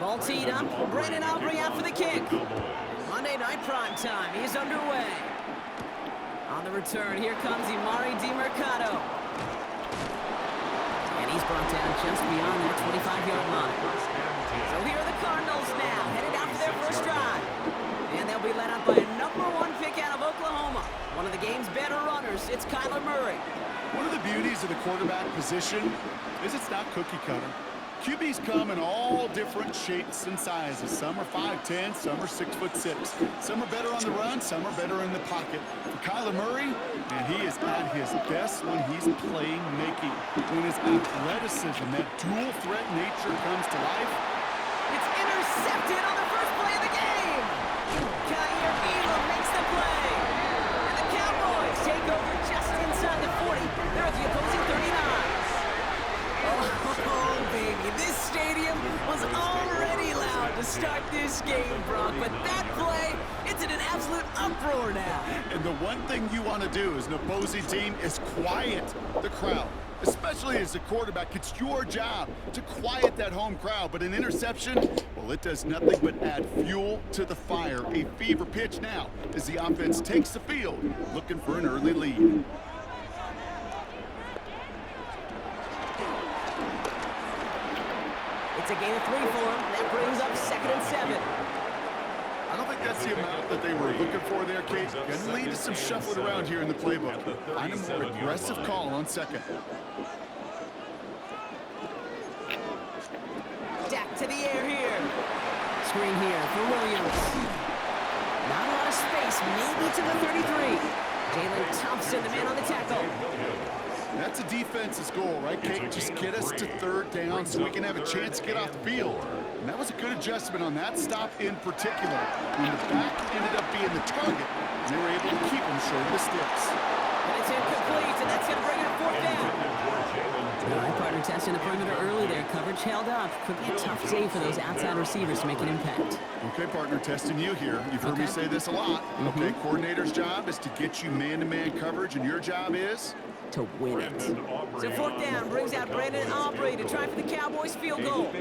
Ball teed up. Brandon Aubrey out for the kick. Monday night prime time. He's underway. On the return, here comes Imari DiMercato. And he's brought down just beyond that 25-yard line. So here are the Cardinals now, headed out for their first drive. And they'll be led up by a #1 pick out of Oklahoma. One of the game's better runners, it's Kyler Murray. One of the beauties of the quarterback position is it's not cookie cutter. QBs come in all different shapes and sizes. Some are 5'10", some are 6'6". Some are better on the run, some are better in the pocket. For Kyler Murray, and he is at his best when he's playing making. When his athleticism, that dual threat nature comes to life. It's intercepted on the first play of the game. Kyer Elam makes the play. And the Cowboys take over just inside the 40. They're at the opposing 39. Oh, baby, this stadium was already loud to start this game, Brock, but that play, it's in an absolute uproar now. And the one thing you want to do as an opposing team is quiet the crowd, especially as a quarterback. It's your job to quiet that home crowd, but an interception, well, it does nothing but add fuel to the fire. A fever pitch now as the offense takes the field, looking for an early lead. It's a gain of 3 for him. That brings up 2nd and 7. I don't think that's the amount that they were looking for there, Kate. Going to lead to some shuffling around here in the playbook. Find a more aggressive call on 2nd. Dak to the air here. Screen here for Williams. Not a lot of space, maybe to the 33. Jalen Thompson, the man on the tackle. That's a defense's goal, right, Kate? Just get us to 3rd down so we can have a chance to get off the field. And that was a good adjustment on that stop in particular. When the back ended up being the target, they were able to keep him short of the sticks. And it's incomplete, and that's going to bring it 4th down. All right, partner, testing the perimeter early there. Coverage held up. Could be a tough day for those outside receivers to make an impact. Okay, partner, testing you here. You've heard me say this a lot. Okay, coordinator's job is to get you man-to-man coverage, and your job is to win it. So 4th down brings out Brandon Aubrey to try for the Cowboys field goal.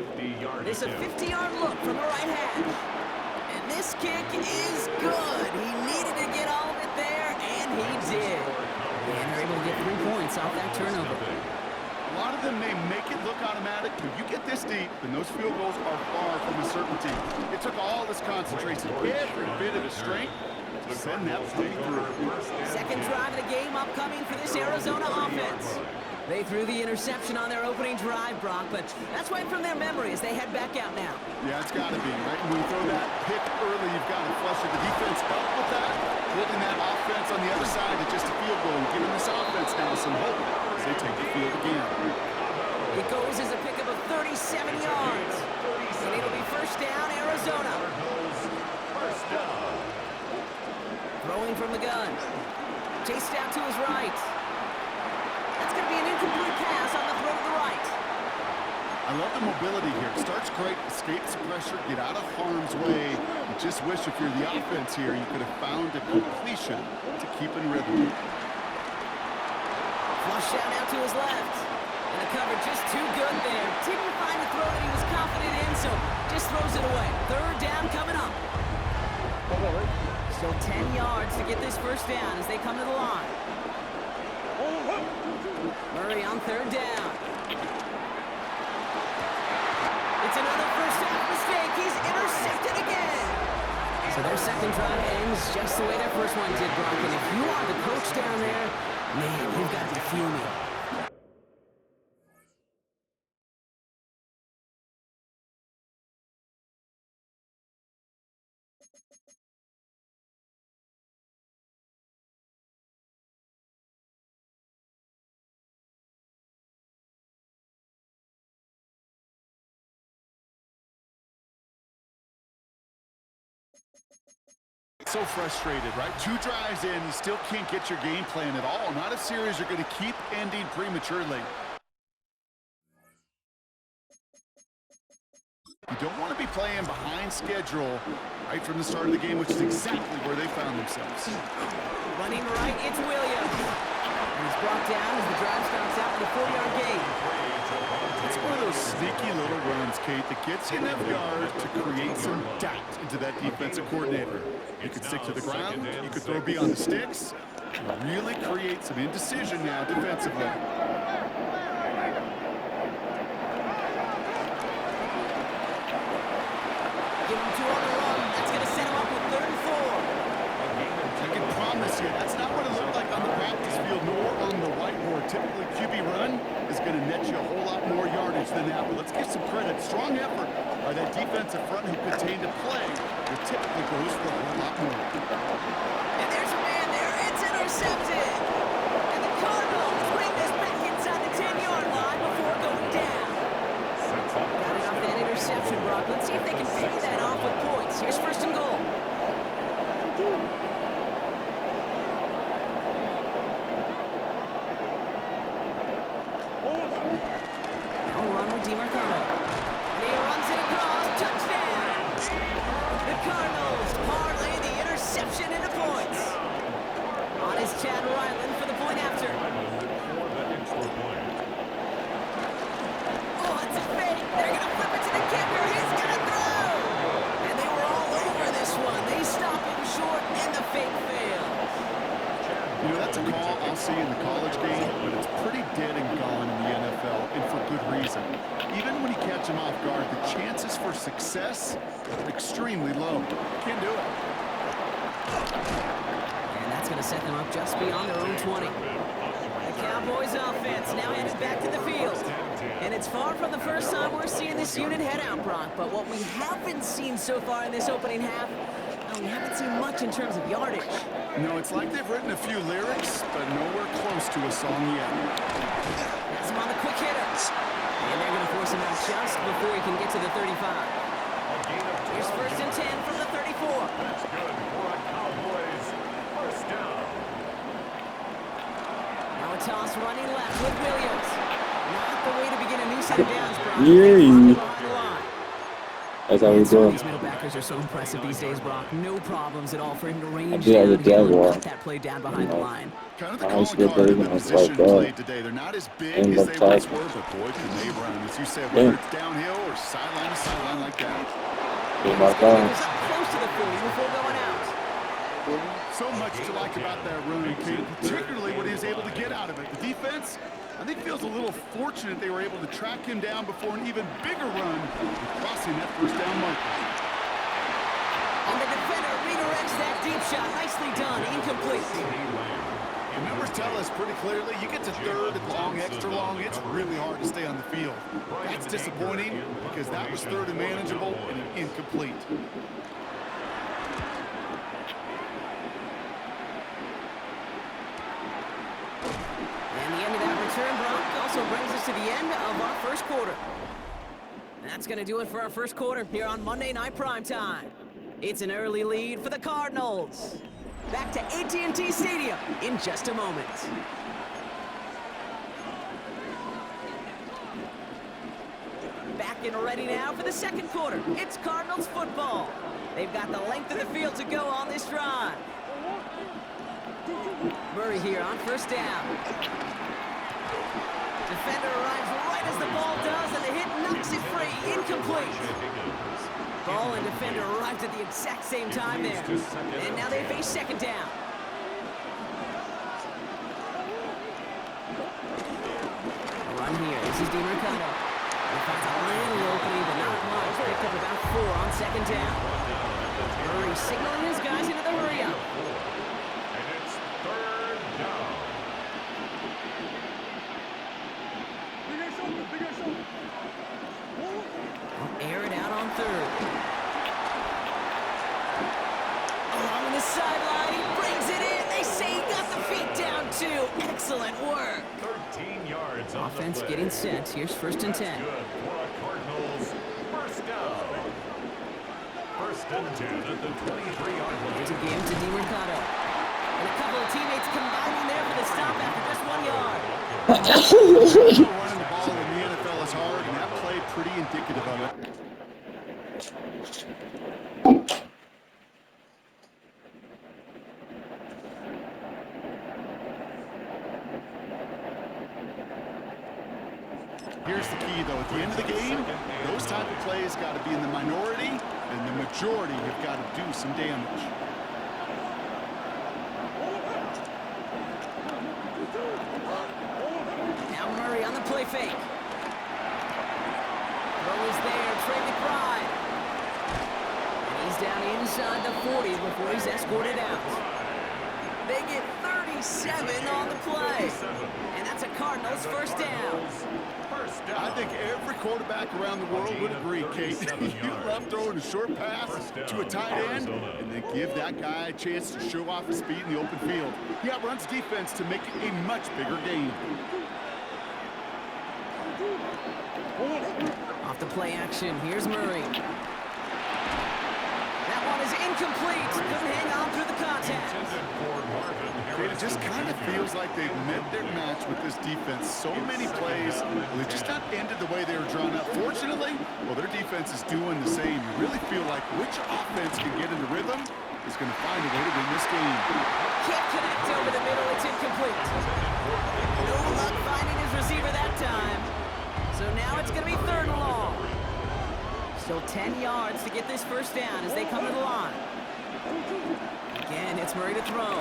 This is a 50-yard look from the right hash. And this kick is good. He needed to get all of it there, and he did. And they're able to get 3 points off that turnover. A lot of them may make it look automatic, but you get this deep, and those field goals are far from a certainty. It took all this concentration, every bit of his strength, to send that puppy through. 2nd drive of the game upcoming for this Arizona offense. They threw the interception on their opening drive, Brock, but that's right from their memory as they head back out now. Yeah, it's got to be, right? When you throw that pick early, you've got to flush it. The defense up with that, holding that offense on the other side to just a field goal and giving this offense now some hope as they take the field again. It goes as a pickup of 37 yards. And it'll be 1st down, Arizona. Throwing from the gun. Chased out to his right. That's going to be an incomplete pass on the throw to the right. I love the mobility here. Starts great, escapes pressure, get out of harm's way. You just wish if you're the offense here, you could have found a completion to keep in rhythm. Flush out now to his left. And the cover just too good there. Didn't find the throw that he was confident in, so just throws it away. 3rd down coming up. Still 10 yards to get this 1st down as they come to the line. Murray on 3rd down. It's another 1st half mistake. He's intercepted again. So their 2nd drive ends just the way their 1st one did, Brock. And if you are the coach down there, man, you've got to be fuming. So frustrated, right? 2 drives in, you still can't get your game plan at all. Not a series you're going to keep ending prematurely. You don't want to be playing behind schedule right from the start of the game, which is exactly where they found themselves. Running right, it's Williams. And he's brought down as the drive starts out with a 4-yard gain. It's one of those sneaky little runs, Kate, that gets you enough yards to create some doubt into that defensive coordinator. You could stick to the ground, you could throw beyond the sticks, and really create some indecision now defensively. Give him 2 on the run. That's going to set him up with 3rd and 4. I can promise you, that's not what it looked like on the practice field nor on the whiteboard. Typically, QB run is going to net you a whole lot more yardage than that. But let's give some credit. Strong effort by that defensive front who contained a play that typically goes for a whole lot more. And there's a man there. It's intercepted. And the Cardinals bring this back inside the 10-yard line before going down. Got it off that interception, Brock. Let's see if they can pay that off with points. Here's 1st and goal. See in the college game, but it's pretty dead and gone in the NFL, and for good reason. Even when you catch them off guard, the chances for success are extremely low. Can't do it. And that's going to set them up just beyond their own 20. The Cowboys offense now headed back to the field. And it's far from the first time we're seeing this unit head out, Brock, but what we haven't seen so far in this opening half, we haven't seen much in terms of yardage. No, it's like they've written a few lyrics, but nowhere close to a song yet. That's him on the quick hitter. And they're going to force him out just before he can get to the 35. Here's 1st and 10 from the 34. That's good for a Cowboys 1st down. Now a toss running left with Williams. Not the way to begin a new set of downs, Brock. That's how we do. These middle backers are so impressive these days, Brock. No problems at all for him to range down and cut that play down behind the line. Kind of the calling card in the position played today. They're not as big as they once were, but boy, can they run. As you said, whether it's downhill or sideline to sideline like that. He's going to get us up close to the 40 before going out. So much to like about that run, Kate, particularly what he was able to get out of it. The defense, I think, feels a little fortunate they were able to track him down before an even bigger run, crossing that 1st down marker. And the defender redirects that deep shot. Nicely done. Incomplete. The numbers tell us pretty clearly, you get to 3rd and long, extra long, it's really hard to stay on the field. That's disappointing because that was 3rd and manageable and an incomplete. And the end of that return, Brock, also brings us to the end of our 1st quarter. That's going to do it for our 1st quarter here on Monday Night Primetime. It's an early lead for the Cardinals. Back to AT&T Stadium in just a moment. Back and ready now for the 2nd quarter. It's Cardinals football. They've got the length of the field to go on this drive. Murray here on 1st down. Defender arrives right as the ball does, and the hit knocks it free. Incomplete. Ball and defender arrived at the exact same time there. And now they face 2nd down. A run here. This is DiMercado. He finds a little opening, but not much. Picked up about 4 on 2nd down. Murray signaling his guys into the hurry-up. And it's 3rd down. Air it out on 3rd. Along the sideline, he brings it in. They say he got the feet down too. Excellent work. 13 yards on Offense the play. getting set. Here's 1st and 10. Good for a Cardinals 1st down. 1st and 10 at the 23-yard line. Here's a game to DiMercado. And a couple of teammates combining there for the stop after just 1 yard. Running the ball in the NFL is hard, and that play pretty indicative of it. Here's the key, though. At the end of the game, those type of plays got to be in the minority, and the majority have got to do some damage. Now Murray on the play fake. Throw is there, Trey McBride. And he's down inside the 40 before he's escorted out. They get 37 on the play. And that's a Cardinals first down. I think every quarterback around the world would agree, Kate. You love throwing a short pass to a tight end and then give that guy a chance to show off his speed in the open field. He outruns defense to make it a much bigger game. Off the play action, here's Murray. That one is incomplete. Couldn't hang on through the contact. It just kind of feels like they've met their match with this defense. So many plays, they just not ended the way they were drawn up. Fortunately, well, their defense is doing the same. You really feel like which offense can get into rhythm is going to find a way to win this game. Can't connect over the middle. It's incomplete. No luck finding his receiver that time. So now it's going to be 3rd and long. Still 10 yards to get this first down as they come to the line. Again, it's Murray to throw.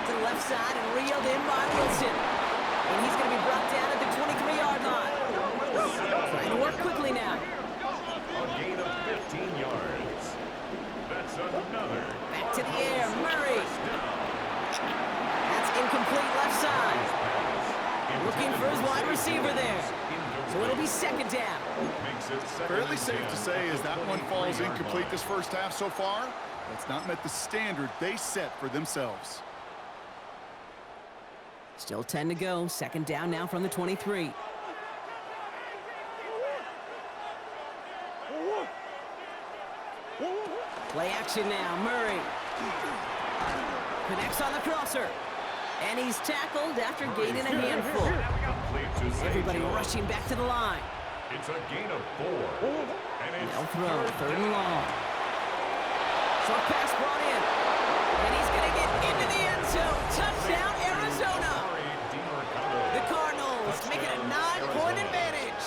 To the left side and reeled in by Wilson. And he's going to be brought down at the 23-yard line. Trying to work quickly now. A gain of 15 yards. That's another. Back to the air, Murray. That's incomplete left side. Looking for his wide receiver there. So it'll be 2nd down. Fairly safe to say as that one falls incomplete this first half so far, that's not met the standard they set for themselves. Still 10 to go. 2nd down now from the 23. Play action now. Murray connects on the crosser. And he's tackled after gaining a handful. Everybody rushing back to the line. It's a gain of 4. And They'll throw 3rd and long. Short pass brought in. And he's going to get into the end zone. Touchdown, Arizona. The Cardinals make it a 9-point advantage.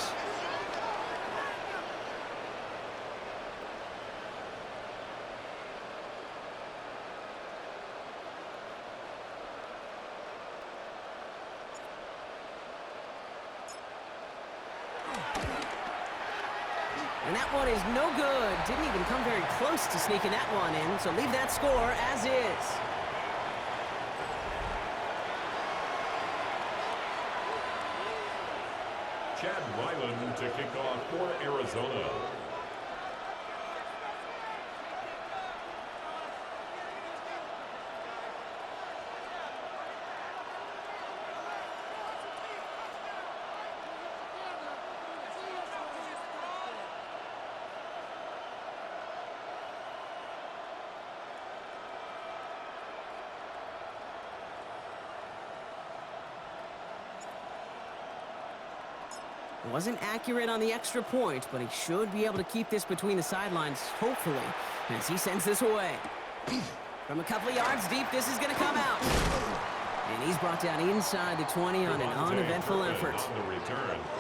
And that one is no good. Didn't even come very close to sneaking that one in, so leave that score as is. Chad Ryland to kick off for Arizona. Wasn't accurate on the extra point, but he should be able to keep this between the sidelines, hopefully, as he sends this away. From a couple of yards deep, this is going to come out. And he's brought down inside the 20 on an uneventful effort.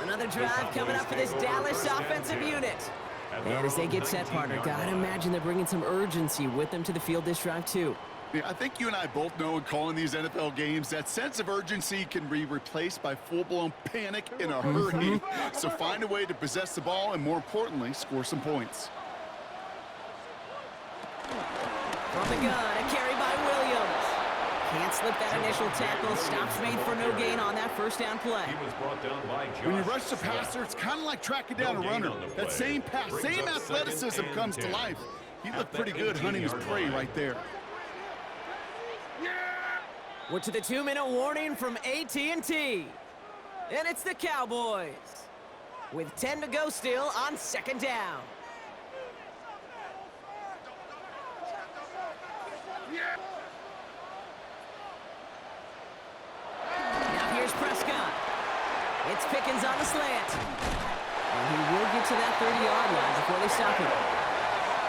Another drive coming up for this Dallas offensive unit. And as they get set, partner, gotta imagine they're bringing some urgency with them to the field this drive, too. Yeah, I think you and I both know in calling these NFL games that sense of urgency can be replaced by full-blown panic in a hurry. So find a way to possess the ball and, more importantly, score some points. From the gun, a carry by Williams. Can't slip that initial tackle. Stops made for no gain on that first down play. He was brought down by Josh. When you rush the passer, it's kind of like tracking down a runner. That same pass, same athleticism comes to life. He looked pretty good hunting his prey right there. We're to the 2-minute warning from AT&T. And it's the Cowboys. With 10 to go still on 2nd down. Now here's Prescott. It's Pickens on the slant. And he will get to that 30-yard line before they stop him.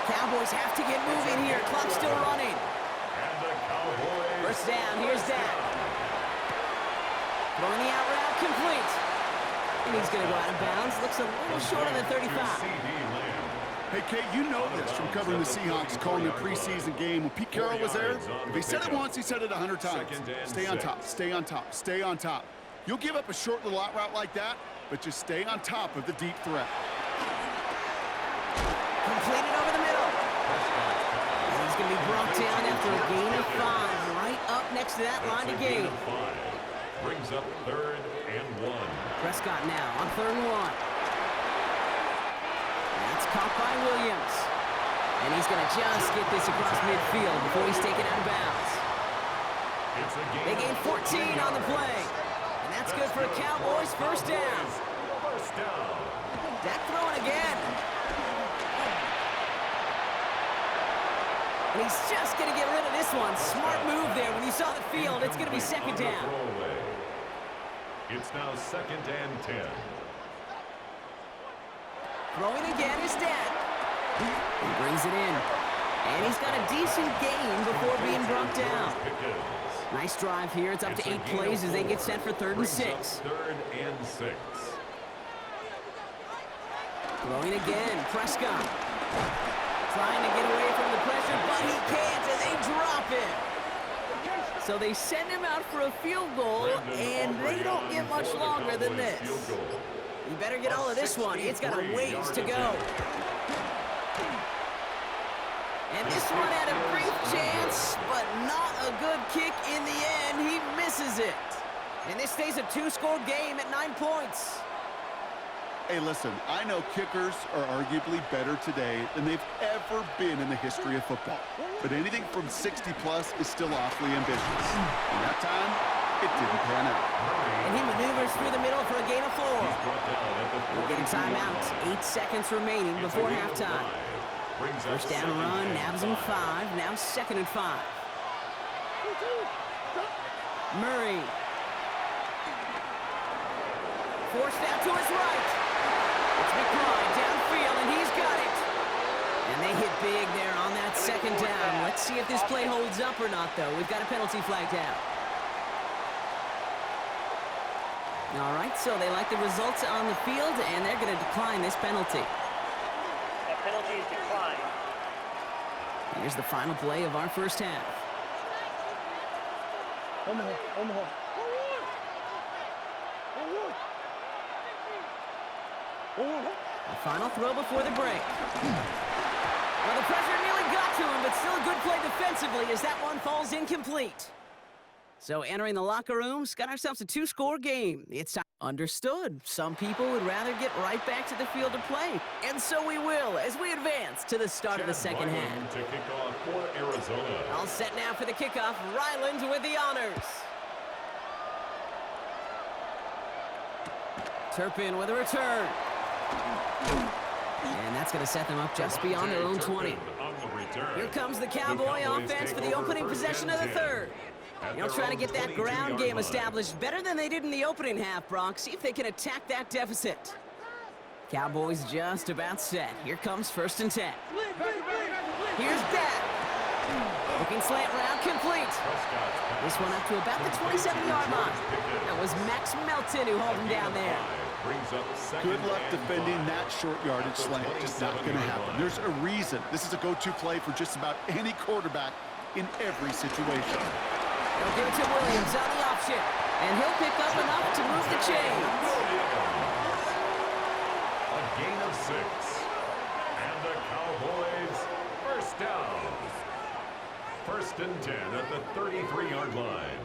Cowboys have to get moving here. Clock's still running. First down, here's Dak. Throwing the out route complete. And he's going to go out of bounds. Looks a little short of the 35. Hey, Kate, you know this from covering the Seahawks, calling a preseason game. When Pete Carroll was there, if he said it once, he said it 100 times. Stay on top, stay on top, stay on top. You'll give up a short little out route like that, but just stay on top of the deep threat. Completed over the middle. And he's going to be brought down after a gain of 5, right up next to that line of gain. Brings up 3rd and 1. Prescott now on 3rd and 1. That's caught by Williams. And he's going to just get this across midfield before he's taken out of bounds. They gain 14 on the play. And that's good for a Cowboys first down. Dak throwing again. And he's just going to get rid of this one. Smart move there. When you saw the field, it's going to be 2nd down. It's now 2nd and 10. Throwing again is Dak. He brings it in. And he's got a decent gain before being brought down. Nice drive here. It's up to 8 plays as they get set for 3rd and 6. 3rd and 6. Throwing again. Prescott. Trying to get away from the pressure, but he can't, and they drop it. So they send him out for a field goal, and they don't get much longer than this. You better get all of this one. It's got a ways to go. And this one had a brief chance, but not a good kick in the end. He misses it. And this stays a 2-score game at 9 points. Hey, listen, I know kickers are arguably better today than they've ever been in the history of football. But anything from 60-plus is still awfully ambitious. And that time, it didn't pan out. And he maneuvers through the middle for a gain of 4. We're getting timeouts. 8 seconds remaining before halftime. First down run, nabs him 5. Now 2nd and 5. Murray. Forced out to his right. It's McBride downfield, and he's got it. And they hit big there on that 2nd down. Let's see if this play holds up or not, though. We've got a penalty flag down. All right, so they like the results on the field, and they're going to decline this penalty. That penalty is declined. Here's the final play of our first half. Omaha. The final throw before the break. Well, the pressure nearly got to him, but still a good play defensively as that one falls incomplete. So entering the locker rooms, got ourselves a 2-score game. It's time. Understood. Some people would rather get right back to the field to play. And so we will as we advance to the start of the second half. To kick off for Arizona. All set now for the kickoff. Ryland with the honors. Turpin with a return. And that's going to set them up just beyond their own 20. Here comes the Cowboy offense for the opening possession of the 3rd. They'll try to get that ground game established better than they did in the opening half, Brock. See if they can attack that deficit. Cowboys just about set. Here comes 1st and 10. Here's Dak. Looking slant route complete. This one up to about the 27-yard line. That was Max Melton who held him down there. Good luck defending that short yardage slant. Just not going to happen. There's a reason. This is a go-to play for just about any quarterback in every situation. They'll give it to Williams on the option. And he'll pick up enough to move the chains. A gain of 6. And the Cowboys first down. 1st and 10 at the 33-yard line.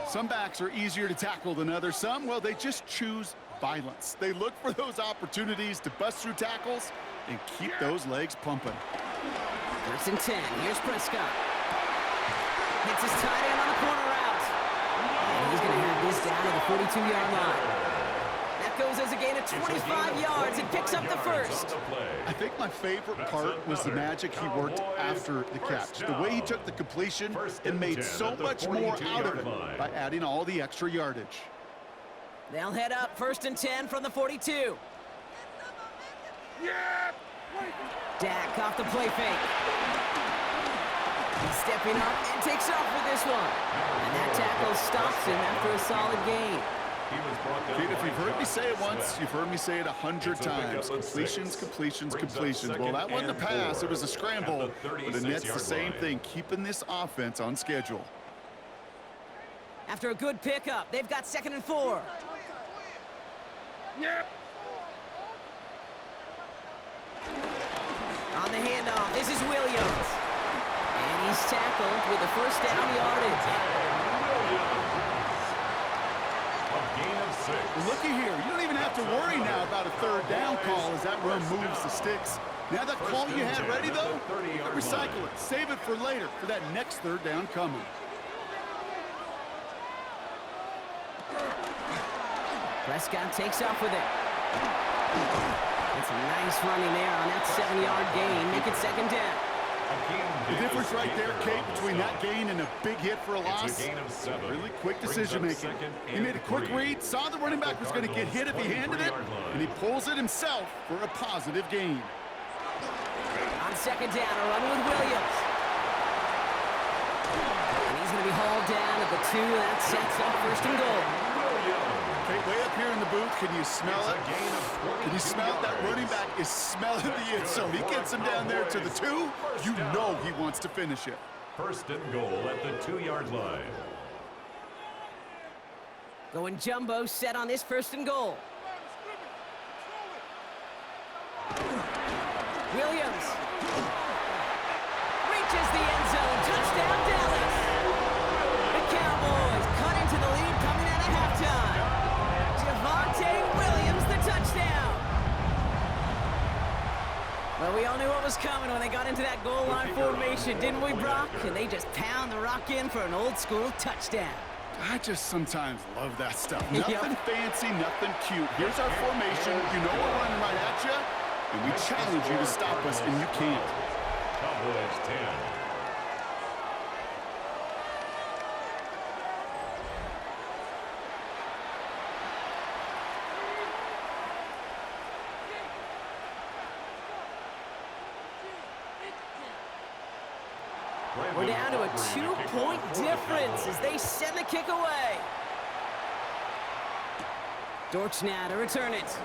Some backs are easier to tackle than others. Some, well, they just choose violence. They look for those opportunities to bust through tackles and keep those legs pumping. 1st and 10. Here's Prescott. Hits his tight end on the corner route. And he's going to have this down at the 42-yard line. That goes as a gain of 25 yards and picks up the 1st. I think my favorite part was the magic he worked after the catch. The way he took the completion and made so much more out of it by adding all the extra yardage. They'll head up 1st and 10 from the 42. Dak off the play fake. He's stepping up and takes off for this one. And that tackle stops him after a solid gain. Kid, if you've heard me say it once, you've heard me say it 100 times. Completions, completions, completions. Well, that wasn't a pass. It was a scramble. But the net's the same thing, keeping this offense on schedule. After a good pickup, they've got 2nd and 4. Yeah. On the handoff, this is Williams. And he's tackled with the first down yardage. Well, looky here. You don't even have to worry now about a 3rd down call as that run moves the sticks. Now that call you had ready, though, you can recycle it. Save it for later for that next 3rd down coming. Prescott takes off with it. It's a nice running there on that 7-yard gain. Make it 2nd down. The difference right there, Kate, between that gain and a big hit for a loss, really quick decision-making. He made a quick read, saw the running back was going to get hit if he handed it, and he pulls it himself for a positive gain. On 2nd down, a run with Williams. And he's going to be hauled down at the 2, and that sets up 1st and goal. Okay, way up here in the booth, can you smell it? Can you smell it? That running back is smelling the end zone. He gets him down there to the 2. You know he wants to finish it. 1st and goal at the 2-yard line. Going jumbo set on this 1st and goal. Williams reaches the end zone. Touchdown, Dallas. The Cowboys cut into the lead coming out of halftime. Williams, the touchdown. Well, we all knew what was coming when they got into that goal line formation, didn't we, Brock? And they just pound the rock in for an old-school touchdown. I just sometimes love that stuff. Nothing fancy, nothing cute. Here's our formation. You know we're running right at you, and we challenge you to stop us, and you can't. Cowboys 10. We're down to a 2-point difference as they send the kick away. Dortch now to return it.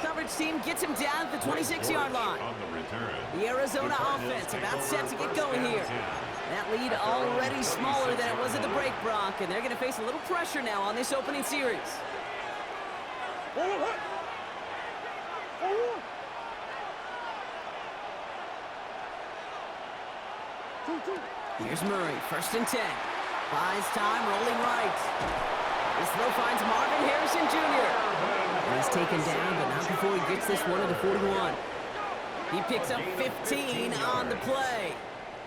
Coverage team gets him down at the 26-yard line. The Arizona offense about set to get going here. That lead already smaller than it was at the break, Brock, and they're going to face a little pressure now on this opening series. Here's Murray, 1st and 10. Buys time, rolling right. This throw finds Marvin Harrison Jr. And he's taken down, but not before he gets this one to the 41. He picks up 15 on the play.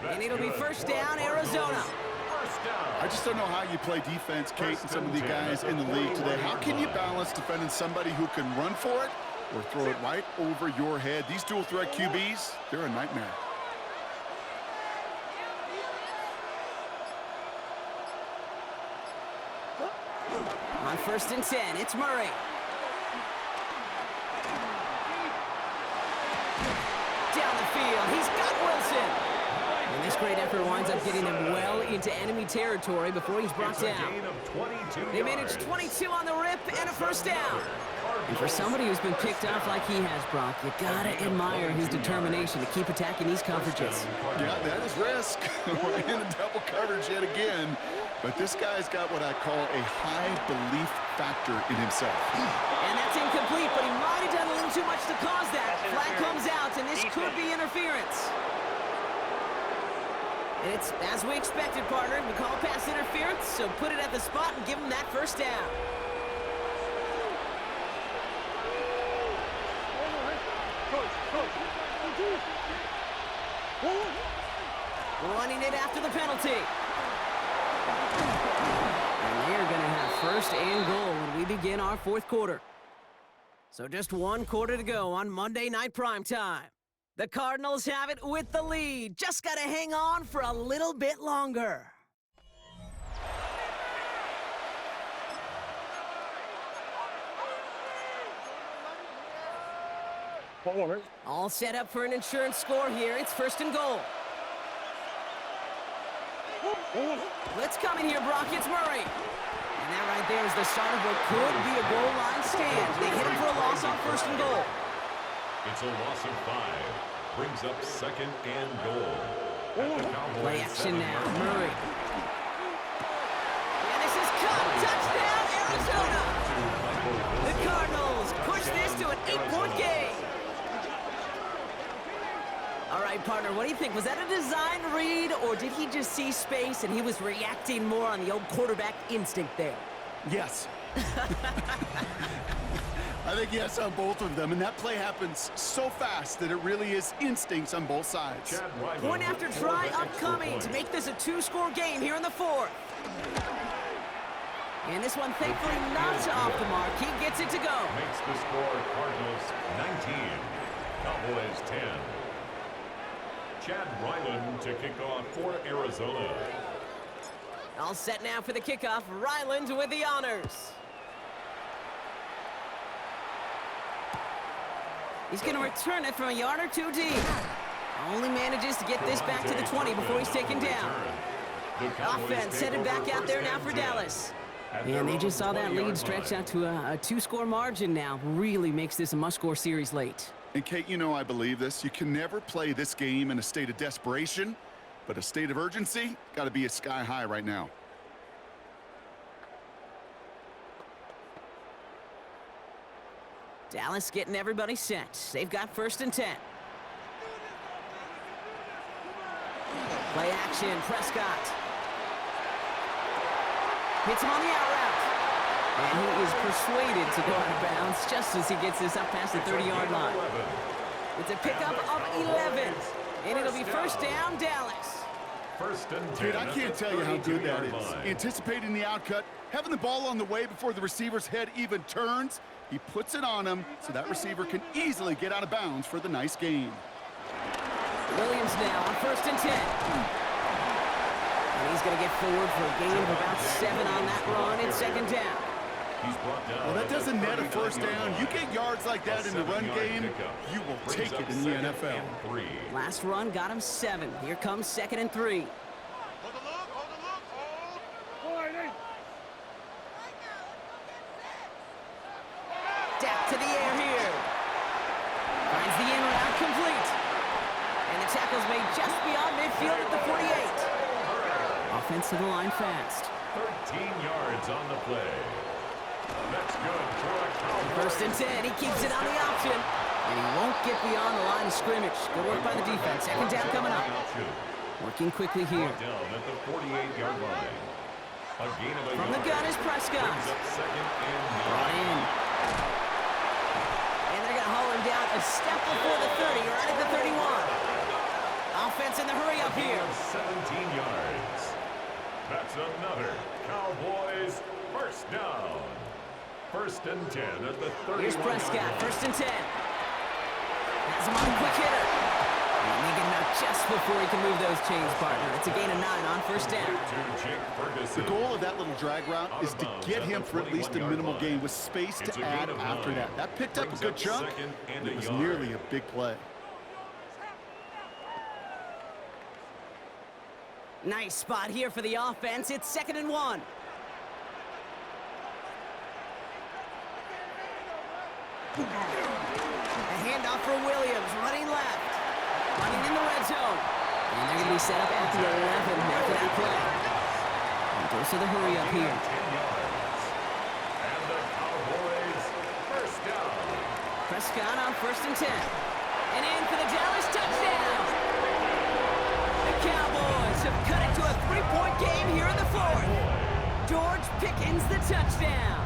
And it'll be 1st down, Arizona. I just don't know how you play defense, Kate, and some of the guys in the league today. How can you balance defending somebody who can run for it or throw it right over your head? These dual threat QBs, they're a nightmare. On 1st and 10, it's Murray. Down the field, he's got Wilson. And this great effort winds up getting them well into enemy territory before he's brought down. They managed 22 on the rip and a 1st down. And for somebody who's been picked off like he has, Brock, you gotta admire his determination to keep attacking these coverages. Yeah, that is risk. We're in a double coverage yet again. But this guy's got what I call a high belief factor in himself. And that's incomplete, but he might have done a little too much to cause that. Flag comes out, and this could be interference. And it's as we expected, partner. We call pass interference, so put it at the spot and give him that 1st down. Running it after the penalty. And they're going to have 1st and goal when we begin our 4th quarter. So just 1 quarter to go on Monday Night Primetime. The Cardinals have it with the lead. Just got to hang on for a little bit longer. All set up for an insurance score here. It's 1st and goal. Let's come in here, Brock. It's Murray. And that right there is the start of what could be a goal line stand. They hit him for a loss on first and goal. It's a loss of 5. Brings up second and goal. Play action now. Murray. And this is caught. Touchdown, Arizona. The Cardinals push this to an 8-point game. All right, partner, what do you think? Was that a design read, or did he just see space and he was reacting more on the old quarterback instinct there? Yes. I think yes on both of them, and that play happens so fast that it really is instincts on both sides. Point after try upcoming to make this a 2-score game here in the 4th. And this one thankfully not off the mark. He gets it to go. Makes the score Cardinals 19, Cowboys 10. Chad Ryland to kick off for Arizona. All set now for the kickoff. Ryland with the honors. He's going to return it from a yard or 2 deep. Only manages to get this back to the 20 before he's taken down. Offense headed back out there now for Dallas. And they just saw that lead stretch out to a 2-score margin now. Really makes this a must-score series late. And Kate, you know I believe this. You can never play this game in a state of desperation, but a state of urgency got to be a sky high right now. Dallas getting everybody set. They've got 1st and 10. Play action, Prescott. Hits him on the out route. And he is persuaded to go out of bounds just as he gets this up past the 30-yard line. It's a pickup of 11. And it'll be 1st down, Dallas. 1st and 10. Dude, I can't tell you how good that is. Anticipating the outcut, having the ball on the way before the receiver's head even turns. He puts it on him so that receiver can easily get out of bounds for the nice gain. Williams now on 1st and 10. And he's going to get forward for a gain of about 7 on that run. It's 2nd down. He's brought down. Well, that doesn't net a 1st down. You get yards like that in the run game, you will take it in the NFL. Last run got him 7. Here comes 2nd and 3. Dap to the air here. Finds the in route complete. And the tackle's made just beyond midfield at the 48. Offense to the line fast. 13 yards on the play. That's good for a Cowboy. 1st and 10. He keeps it on the option. And he won't get beyond the line of scrimmage. Good work by the defense. 2nd down coming up. Working quickly here. Down at the 48-yard line. A gain of a From the gun is Prescott. Brings up 2nd and 9. Brought in. And they're going to haul him down a step before the 30, right at the 31. Offense in the hurry up here. 17 yards. That's another Cowboys 1st down. 1st and 10 at the 31. Here's Prescott, 1st and 10. Has him on a quick hitter. And they get him out just before he can move those chains, partner. It's a gain of 9 on 1st down. The goal of that little drag route is to get him for at least a minimal gain with space to add after that. That picked up a good chunk, and it was nearly a big play. Nice spot here for the offense. It's 2nd and 1. A handoff for Williams, running left. Running in the red zone. And they're going to be set up at the 11 after that play. And goes to the hurry up here. 10 yards. And the Cowboys 1st down. Prescott on 1st and 10. And in for the Dallas touchdown. The Cowboys have cut it to a 3-point game here in the 4th. George Pickens the touchdown.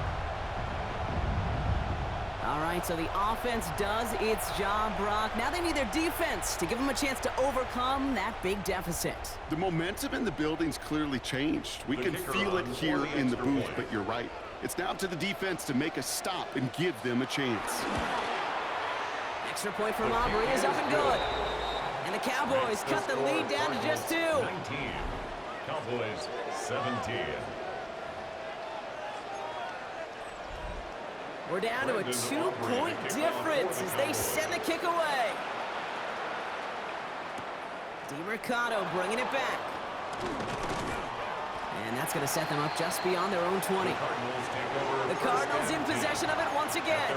All right, so the offense does its job, Brock. Now they need their defense to give them a chance to overcome that big deficit. The momentum in the building's clearly changed. We can feel it here in the booth, but you're right. It's down to the defense to make a stop and give them a chance. Extra point from Aubrey is up and good. And the Cowboys cut the lead down to just 2. 19. Cowboys 17. We're down to a 2-point difference as they send the kick away. DeMercado bringing it back. And that's going to set them up just beyond their own 20. The Cardinals in possession of it once again.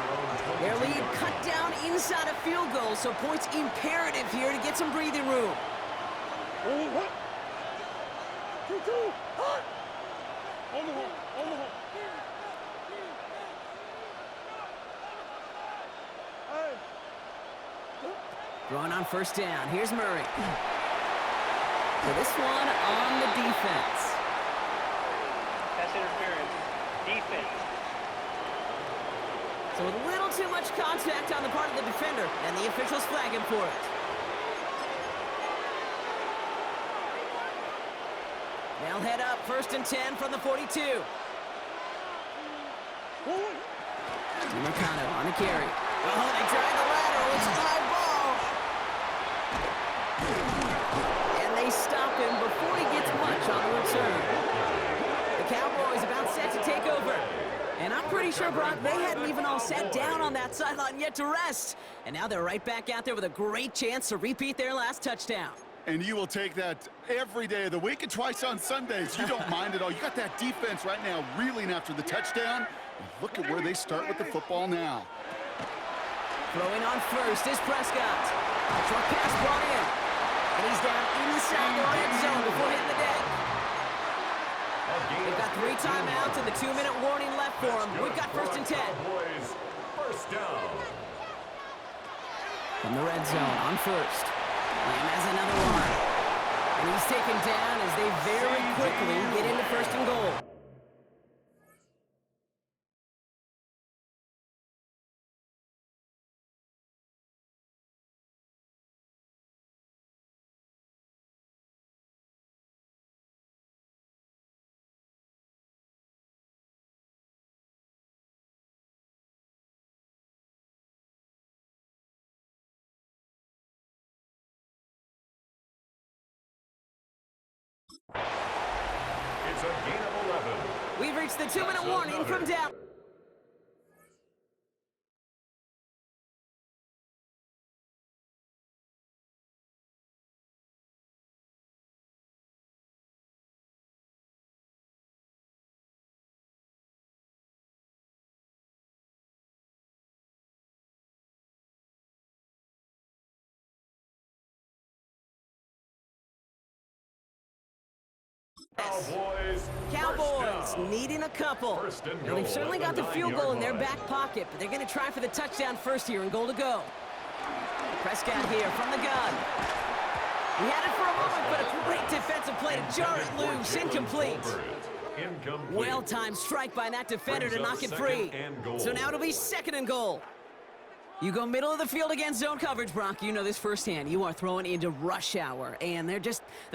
Their lead cut down inside a field goal, so points imperative here to get some breathing room. Throwing on first down. Here's Murray. So this one on the defense. That's interference. Defense. So with a little too much contact on the part of the defender, and the officials flag him for it. They'll head up, 1st and 10 from the 42. Mercado on the carry. Oh, they drag the lateral. It's a high ball. And they stop him before he gets much on the return. The Cowboys about set to take over. And I'm pretty sure, Brock, they hadn't even all sat down on that sideline yet to rest. And now they're right back out there with a great chance to repeat their last touchdown. And you will take that every day of the week and twice on Sundays. You don't mind at all. You got that defense right now reeling after the touchdown. And look at where they start with the football now. Throwing on first is Prescott. Short pass brought in. And he's down inside the red zone before hitting the deck. They've got 3 timeouts and the 2-minute warning left for them. We've got 1st and 10. First down. From the red zone on first. Lamb has another one. And he's taken down as they very quickly get into 1st and goal. It's a gain of 11. We've reached the 2-minute warning from down. Cowboys needing a couple. Now, they've certainly got the field goal in their back pocket, but they're going to try for the touchdown first here and goal to go. Prescott here from the gun. He had it for a moment, but a great defensive play to jar it loose. Incomplete. Well-timed strike by that defender to knock it free. So now it'll be 2nd and goal. You go middle of the field against zone coverage, Brock. You know this firsthand. You are throwing into rush hour, and there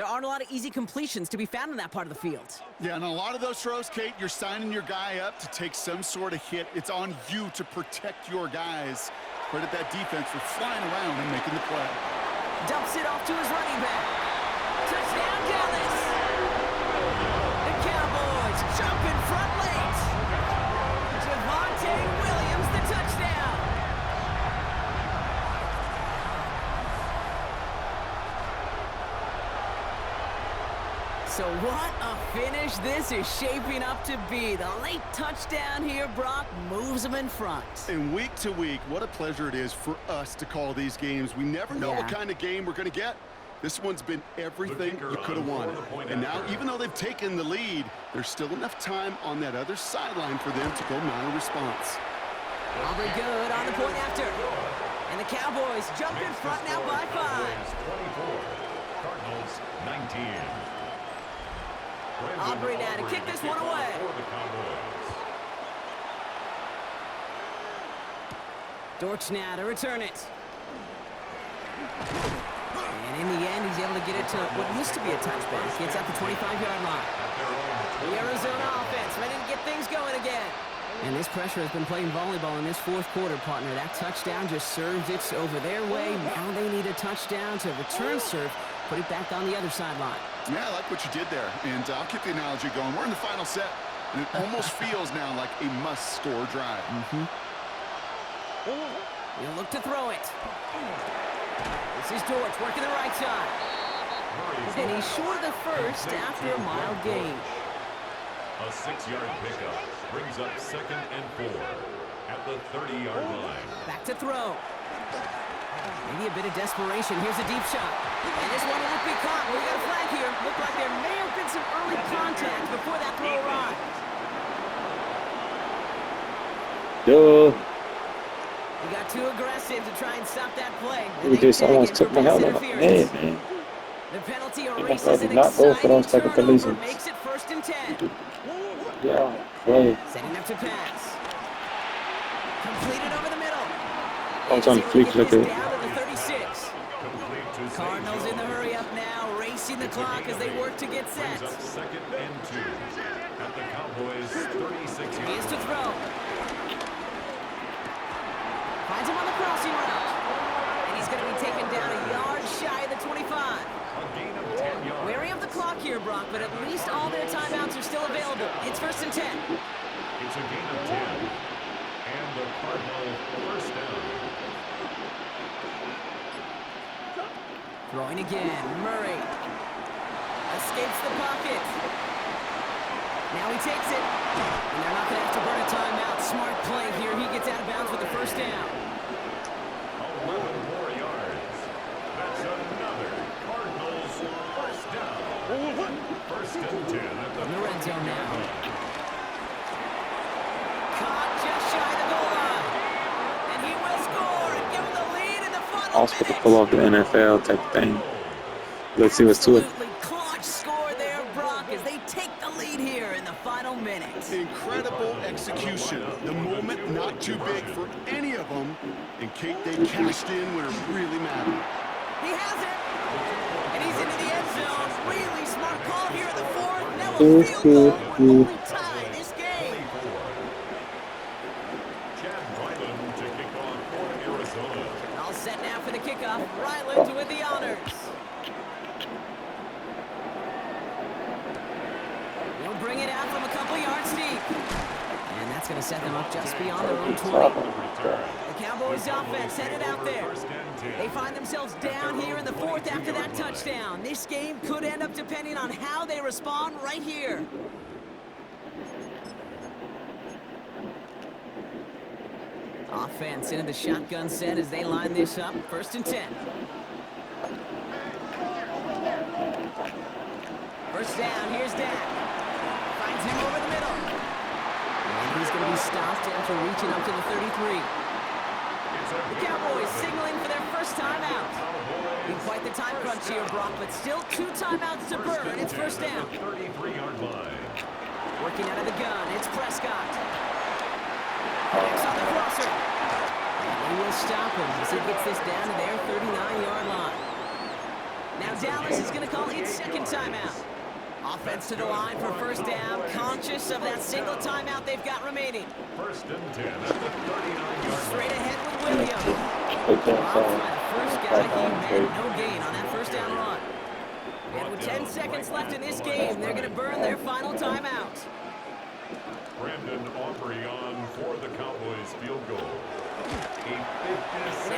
aren't a lot of easy completions to be found in that part of the field. Yeah, and a lot of those throws, Kate, you're signing your guy up to take some sort of hit. It's on you to protect your guys. Credit that defense for flying around and making the play. Dumps it off to his running back. Touchdown, Dallas! The Cowboys jump in front late. Javonte Williams, the touchdown. So what a finish this is shaping up to be. The late touchdown here, Brock, moves them in front. And week to week, what a pleasure it is for us to call these games. We never know what kind of game we're going to get. This one's been everything you could have wanted. And now, even though they've taken the lead, there's still enough time on that other sideline for them to go mount a response. Aubrey good on the point after. And the Cowboys jump in front now by 5. 24, Cardinals 19. Aubrey now to kick this one away. Dortch now to return it. And in the end, he's able to get it to what used to be a touchback. Gets at the 25-yard line. The Arizona offense ready to get things going again. And this pressure has been playing volleyball in this 4th quarter, partner. That touchdown just served it over their way. Now they need a touchdown to return serve, put it back on the other sideline. Yeah, I like what you did there. And I'll keep the analogy going. We're in the final set, and it almost feels now like a must-score drive. He'll look to throw it. This is Dortch working the right side. And he's short of the first after a mild gain. A 6-yard pickup brings up 2nd and 4 at the 30-yard line. Back to throw. Maybe a bit of desperation. Here's a deep shot. And this one won't be caught. We got a flag here. Looked like there may have been some early contact before that throw arrived. Duh. He got too aggressive to try and stop that play. We just almost took my helmet off. Man. The penalty I erases did an not go for exciting those type of turnover, collisions. makes it 1st and 10. Yeah, play. Setting up to pass. Completed over the middle. I was on fleek looking. Down to the 36. Cardinals in the hurry up now, racing the clock as they work to get set. Brings up 2nd and 2 at the Cowboys' 36-yard He is to line. throw. Finds him on the crossing route. And he's going to be taken down a yard shy of the 25. A gain of 10 yards. Wary of the clock here, Brock, but at least all their timeouts are still available. It's 1st and 10. It's a gain of 10. And the Cardinal 1st down. Throwing again. Murray escapes the pocket. Now he takes it. And they're not going to have to burn a timeout. Smart play here. He gets out of bounds with the 1st down. 11 more yards. That's another Cardinals 1st down. 1st and 10 at the In the red zone now. line. Caught just shy of the goal line. And he will score and give him the lead in the final I was supposed to minute. pull off the NFL type of thing. Let's see what's to it. Absolutely clutch score there, Brock, as they take the lead here in the final minute. Incredible execution. The moment not too big for any of them. And Kate, they cashed in when it really mattered. He has it. And he's into the end zone. Really smart call here in the 4th. Now a field goal will only tie this game. 24. Chad Ryland to kick off for Arizona. All set now for the kickoff. Ryland with the honors. He'll bring it out from a couple yards deep. And that's going to set them up just beyond their own 20. The Cowboys offense headed out there. 1st and 10. They find themselves down here in the 4th after that touchdown. This game could end up depending on how they respond right here. Offense into the shotgun set as they line this up. 1st and 10. 1st down, here's Dak. Finds him over the middle. And he's going to be stopped after reaching up to the 33. The Cowboys signaling for their 1st timeout. Been quite the time crunch here, Brock, but still 2 timeouts to burn. It's 1st down. 33-yard line. Working out of the gun, it's Prescott. Connects on the crosser. And he will stop him as he gets this down to their 39-yard line. Now Dallas is going to call its 2nd timeout. Offense to the line for 1st down, conscious of that single timeout they've got remaining. 1st and 10 at the 39-yard line. Straight ahead with Williams. The 1st guy, he made no gain on that 1st down run. And with 10 seconds left in this game, they're going to burn their final timeout. Brandon Aubrey on for the Cowboys field goal. A 56